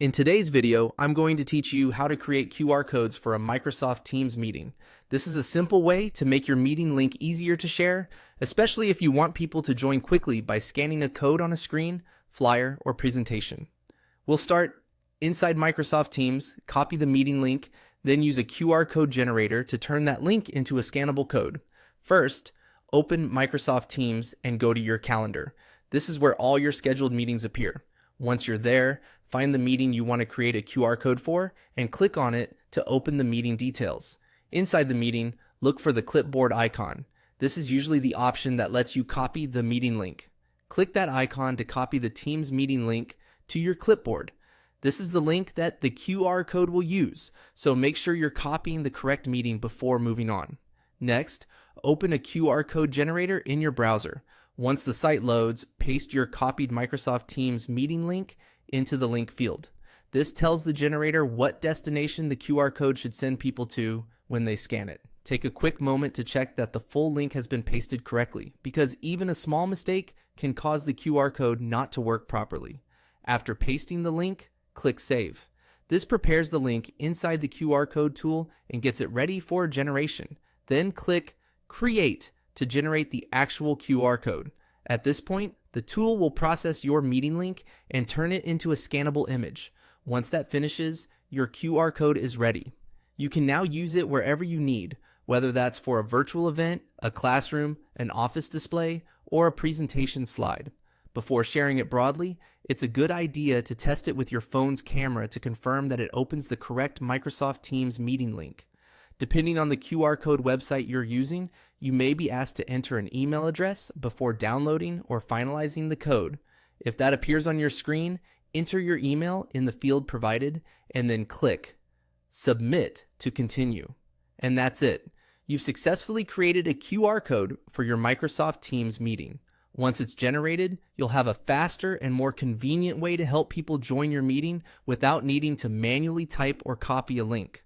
In today's video, I'm going to teach you how to create QR codes for a Microsoft Teams meeting. This is a simple way to make your meeting link easier to share, especially if you want people to join quickly by scanning a code on a screen, flyer, or presentation. We'll start inside Microsoft Teams, copy the meeting link, then use a QR code generator to turn that link into a scannable code. First, open Microsoft Teams and go to your calendar. This is where all your scheduled meetings appear. Once you're there, find the meeting you want to create a QR code for and click on it to open the meeting details. Inside the meeting, look for the clipboard icon. This is usually the option that lets you copy the meeting link. Click that icon to copy the Teams meeting link to your clipboard. This is the link that the QR code will use, so make sure you're copying the correct meeting before moving on. Next, open a QR code generator in your browser. Once the site loads, paste your copied Microsoft Teams meeting link into the link field. This tells the generator what destination the QR code should send people to when they scan it. Take a quick moment to check that the full link has been pasted correctly, because even a small mistake can cause the QR code not to work properly. After pasting the link, click Save. This prepares the link inside the QR code tool and gets it ready for generation. Then click Create to generate the actual QR code. At this point, the tool will process your meeting link and turn it into a scannable image. Once that finishes, your QR code is ready. You can now use it wherever you need, whether that's for a virtual event, a classroom, an office display, or a presentation slide. Before sharing it broadly, it's a good idea to test it with your phone's camera to confirm that it opens the correct Microsoft Teams meeting link. Depending on the QR code website you're using, you may be asked to enter an email address before downloading or finalizing the code. If that appears on your screen, enter your email in the field provided and then click Submit to continue. And that's it. You've successfully created a QR code for your Microsoft Teams meeting. Once it's generated, you'll have a faster and more convenient way to help people join your meeting without needing to manually type or copy a link.